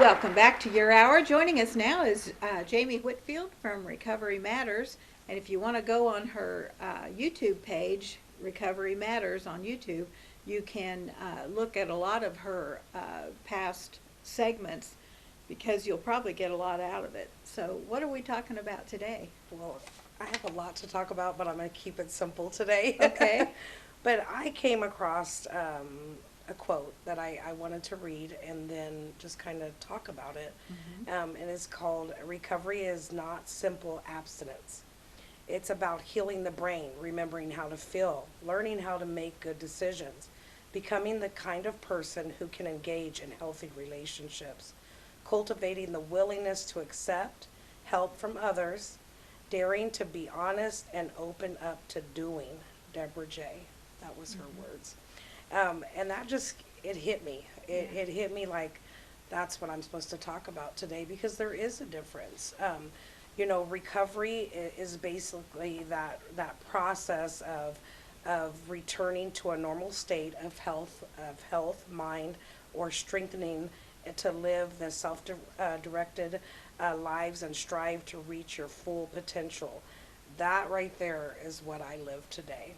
Welcome back to your hour. Joining us now is Jamie Whitfield from Recovery Matters. And if you want to go on her YouTube page, Recovery Matters on YouTube, you can look at a lot of her past segments because you'll probably get a lot out of it. So, what are we talking about today? Well, I have a lot to talk about, but I'm going to keep it simple today. Okay. But I came across a quote that I wanted to read and then just kind of talk about it. And it's called Recovery is Not Simple Abstinence. It's about healing the brain, remembering how to feel, learning how to make good decisions, becoming the kind of person who can engage in healthy relationships, cultivating the willingness to accept help from others, daring to be honest and open up to doing. Deborah J. That was her words. And that just, it hit me. It hit me like that's what I'm supposed to talk about today because there is a difference. Recovery is basically that process of returning to a normal state of health, mind, or strengthening to live the self-directed lives and strive to reach your full potential. That right there is what I live today.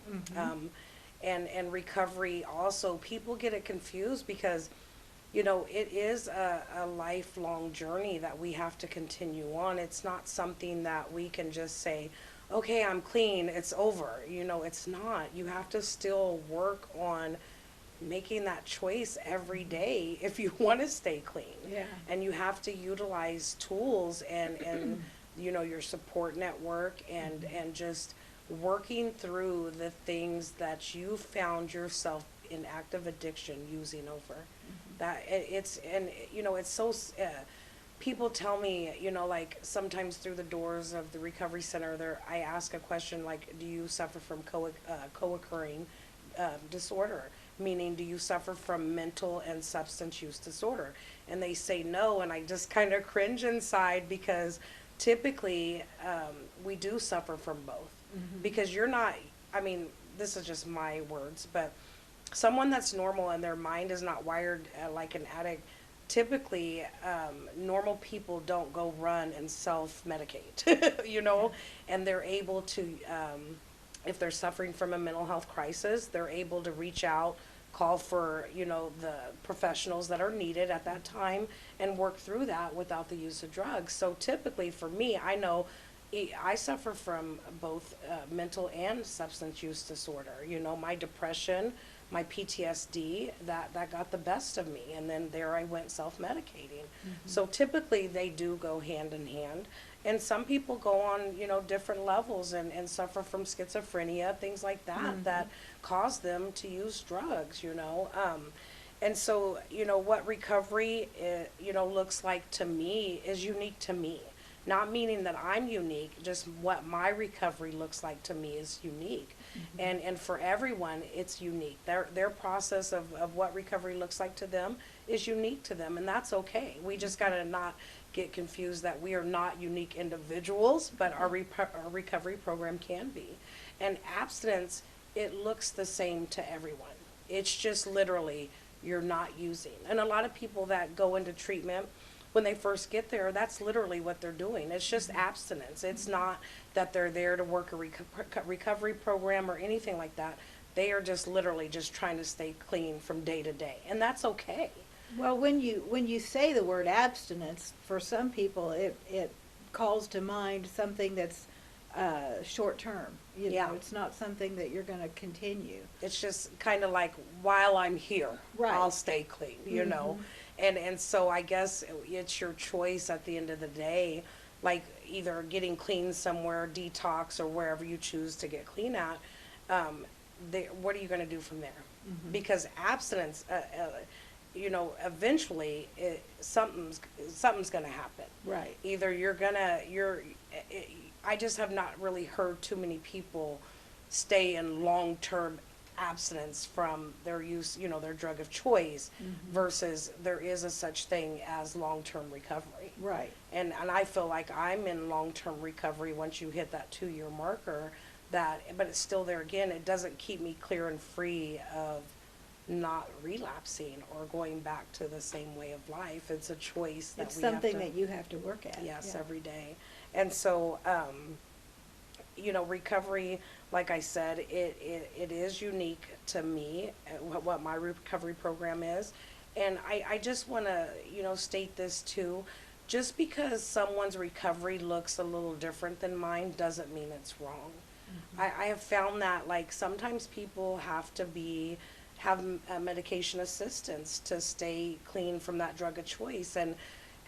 And recovery also, people get it confused because, it is a lifelong journey that we have to continue on. It's not something that we can just say, okay, I'm clean, it's over. It's not. You have to still work on making that choice every day if you want to stay clean. Yeah. And you have to utilize tools and your support network and just working through the things that you found yourself in active addiction using over. That it's so people tell me, like sometimes through the doors of the recovery center there I ask a question like, do you suffer from co-occurring disorder? Meaning, do you suffer from mental and substance use disorder? And they say no, and I just kind of cringe inside because typically we do suffer from both. Because you're not, this is just my words, but someone that's normal and their mind is not wired like an addict, typically normal people don't go run and self-medicate, and they're able to, if they're suffering from a mental health crisis, they're able to reach out, call for, the professionals that are needed at that time and work through that without the use of drugs. So typically for me, I know I suffer from both mental and substance use disorder. My depression, my PTSD, that got the best of me. And then there I went self-medicating. So typically they do go hand in hand. And some people go on, different levels and suffer from schizophrenia, things like that, that cause them to use drugs, And so, what recovery, looks like to me is unique to me. Not meaning that I'm unique, just what my recovery looks like to me is unique. And for everyone, it's unique. Their process of what recovery looks like to them is unique to them, and that's okay. We just got to not get confused that we are not unique individuals, but our recovery program can be. And abstinence, it looks the same to everyone. It's just literally you're not using. And a lot of people that go into treatment, when they first get there, that's literally what they're doing. It's just abstinence. It's not that they're there to work a recovery program or anything like that. They are just literally just trying to stay clean from day to day, and that's okay. Well, when you say the word abstinence, for some people it calls to mind something that's short term. Yeah. It's not something that you're going to continue. It's just kind of like, while I'm here, Right. I'll stay clean, And so I guess it's your choice at the end of the day, like either getting clean somewhere, detox, or wherever you choose to get clean at. What are you going to do from there? Because abstinence, eventually something's going to happen. Right. Either I just have not really heard too many people stay in long-term abstinence from their use, their drug of choice, versus there is a such thing as long-term recovery. Right. And I feel like I'm in long-term recovery once you hit that 2-year marker, but it's still there again. It doesn't keep me clear and free of not relapsing or going back to the same way of life. It's a choice that It's we have something to, that you have to work at. yes, Yeah. every day. And so, recovery, like I said, it is unique to me, what my recovery program is. And I just want to, state this too. Just because someone's recovery looks a little different than mine doesn't mean it's wrong. I have found that, like, sometimes people have to have medication assistance to stay clean from that drug of choice. And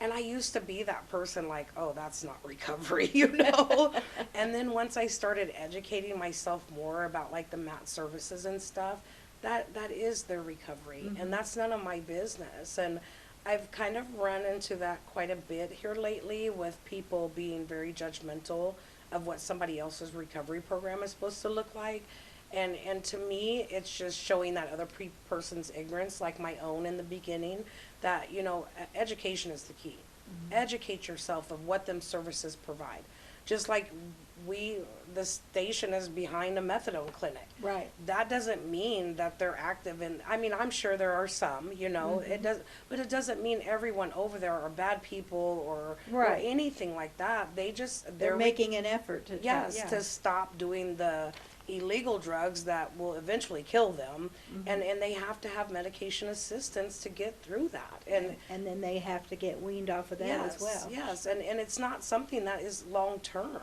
I used to be that person, like, oh, that's not recovery, And then once I started educating myself more about, like, the MAT services and stuff, that is their recovery, and that's none of my business. And I've kind of run into that quite a bit here lately, with people being very judgmental of what somebody else's recovery program is supposed to look like. And to me, it's just showing that other person's ignorance, like my own in the beginning, that, education is the key. Educate yourself of what them services provide. Just like the station is behind a methadone clinic. Right. That doesn't mean that they're active in, I mean, I'm sure there are some, but it doesn't mean everyone over there are bad people or Right. anything like that. They're making an effort to yes, yeah. to stop doing the illegal drugs that will eventually kill them, and they have to have medication assistance to get through that. And then they have to get weaned off of that yes, as well. yes, and it's not something that is long term.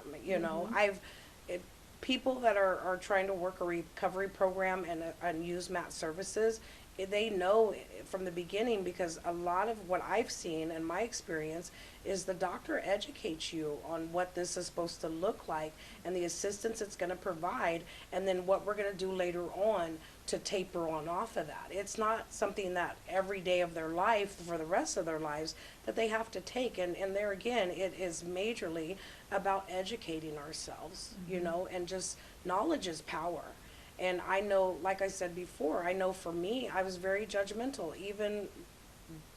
People that are trying to work a recovery program and use MAT services, they know from the beginning, because a lot of what I've seen in my experience is the doctor educates you on what this is supposed to look like and the assistance it's going to provide, and then what we're going to do later on to taper on off of that. It's not something that every day of their life for the rest of their lives that they have to take. And there again, it is majorly about educating ourselves, and just knowledge is power. And I know, like I said before, I know for me, I was very judgmental, even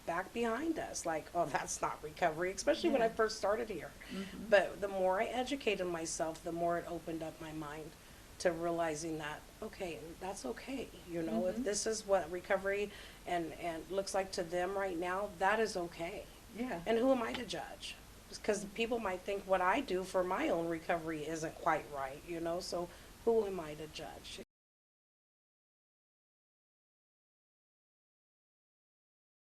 back behind us, like, oh, that's not recovery, especially when I first started here. But the more I educated myself, the more it opened up my mind to realizing that, okay, that's okay. If this is what recovery and looks like to them right now, that is okay. Yeah. And who am I to judge? Because people might think what I do for my own recovery isn't quite right, so who am I to judge?